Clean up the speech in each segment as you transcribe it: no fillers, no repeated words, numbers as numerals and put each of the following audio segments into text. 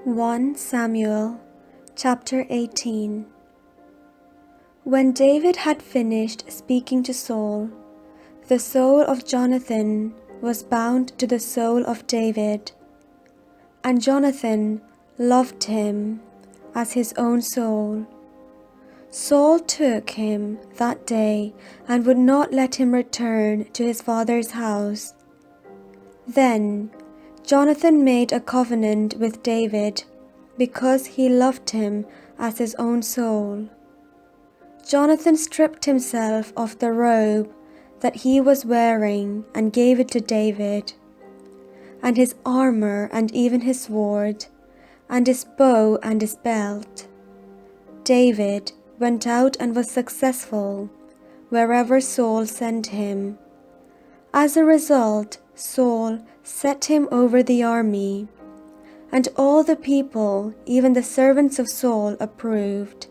1 Samuel chapter 18. When David had finished speaking to Saul, the soul of Jonathan was bound to the soul of David, and Jonathan loved him as his own soul. Saul took him that day and would not let him return to his father's house. Then Jonathan made a covenant with David because he loved him as his own soul. Jonathan stripped himself of the robe that he was wearing and gave it to David, and his armor and even his sword, and his bow and his belt. David went out and was successful wherever Saul sent him. As a result, Saul set him over the army, and all the people, even the servants of Saul, approved.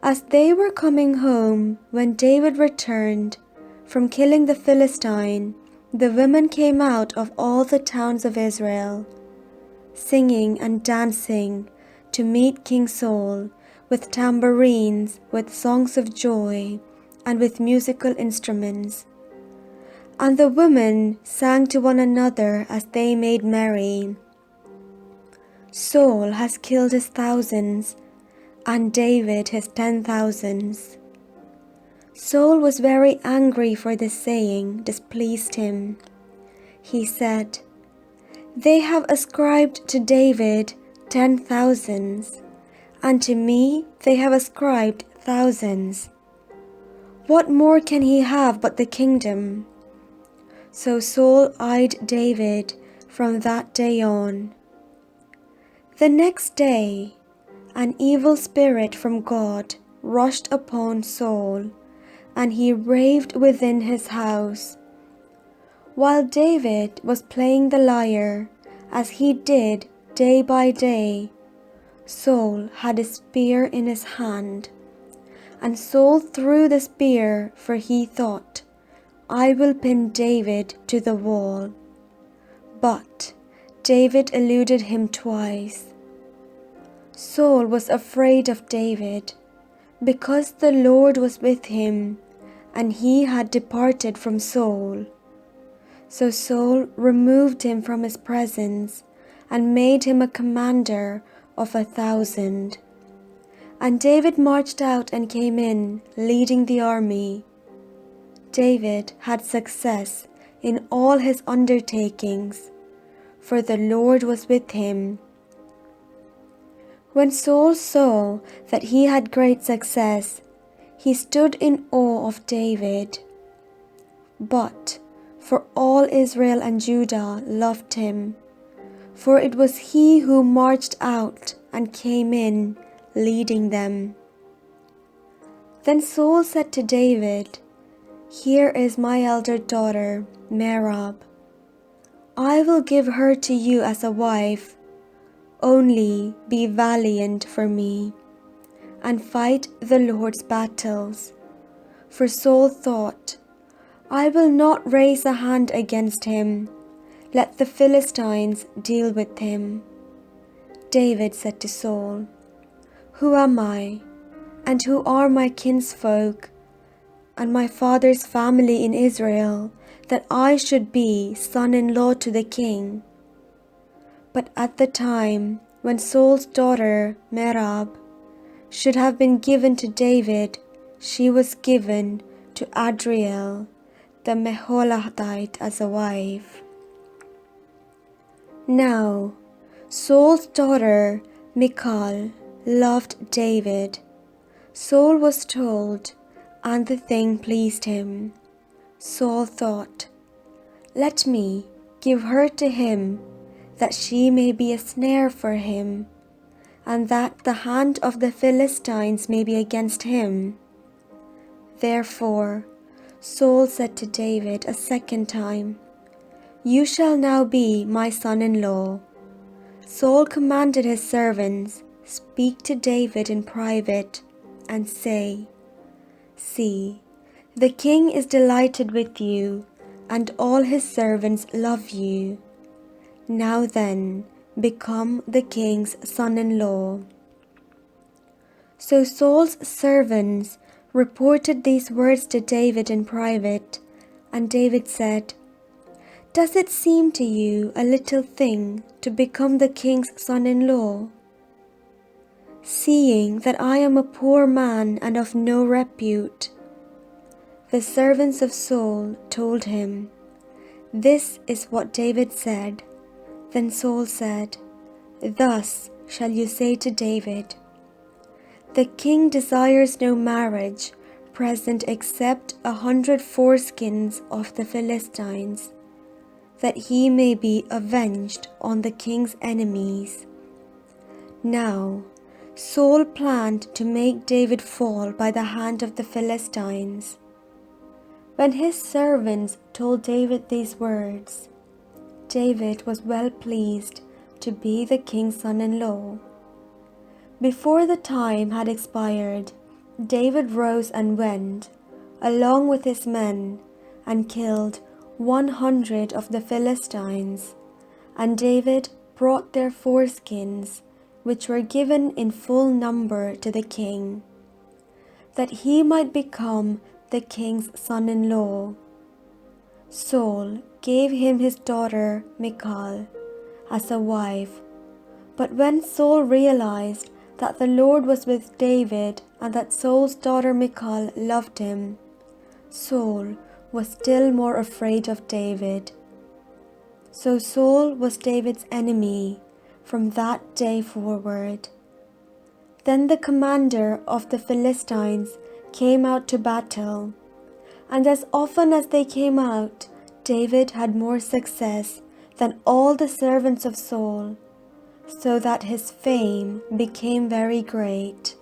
As they were coming home, when David returned from killing the Philistine, the women came out of all the towns of Israel, singing and dancing to meet King Saul, with tambourines, with songs of joy, and with musical instruments. And the women sang to one another as they made merry. Saul has killed his thousands, and David his 10,000s. Saul was very angry, for this saying displeased him. He said, "They have ascribed to David 10,000s, and to me they have ascribed thousands. What more can he have but the kingdom?" So Saul eyed David from that day on. The next day, an evil spirit from God rushed upon Saul, and he raved within his house. While David was playing the lyre, as he did day by day, Saul had a spear in his hand, and Saul threw the spear, for he thought, "I will pin David to the wall." But David eluded him twice. Saul was afraid of David, because the Lord was with him, and he had departed from Saul. So Saul removed him from his presence, and made him a commander of 1,000. And David marched out and came in, leading the army. David had success in all his undertakings, for the Lord was with him. When Saul saw that he had great success, he stood in awe of David. But for all Israel and Judah loved him, for it was he who marched out and came in, leading them. Then Saul said to David, "Here is my elder daughter, Merab. I will give her to you as a wife. Only be valiant for me, and fight the Lord's battles." For Saul thought, "I will not raise a hand against him. Let the Philistines deal with him." David said to Saul, "Who am I, and who are my kinsfolk, and my father's family in Israel, that I should be son-in-law to the king?" But at the time when Saul's daughter Merab should have been given to David, she was given to Adriel the Meholathite as a wife. Now Saul's daughter Michal loved David. Saul was told, and the thing pleased him. Saul thought, "Let me give her to him, that she may be a snare for him, and that the hand of the Philistines may be against him." Therefore Saul said to David a second time, "You shall now be my son-in-law." Saul commanded his servants, "Speak to David in private, and say, 'See, the king is delighted with you, and all his servants love you. Now then, become the king's son-in-law." So Saul's servants reported these words to David in private, and David said, "Does it seem to you a little thing to become the king's son-in-law? Seeing that I am a poor man and of no repute." The servants of Saul told him, "This is what David said." Then Saul said, "Thus shall you say to David, 'The king desires no marriage present except 100 foreskins of the Philistines, that he may be avenged on the king's enemies.'" Now Saul planned to make David fall by the hand of the Philistines. When his servants told David these words, David was well pleased to be the king's son-in-law. Before the time had expired, David rose and went, along with his men, and killed 100 of the Philistines, and David brought their foreskins, which were given in full number to the king, that he might become the king's son-in-law. Saul gave him his daughter Michal as a wife, but when Saul realized that the Lord was with David and that Saul's daughter Michal loved him, Saul was still more afraid of David. So Saul was David's enemy from that day forward. Then the commander of the Philistines came out to battle, and as often as they came out, David had more success than all the servants of Saul, so that his fame became very great.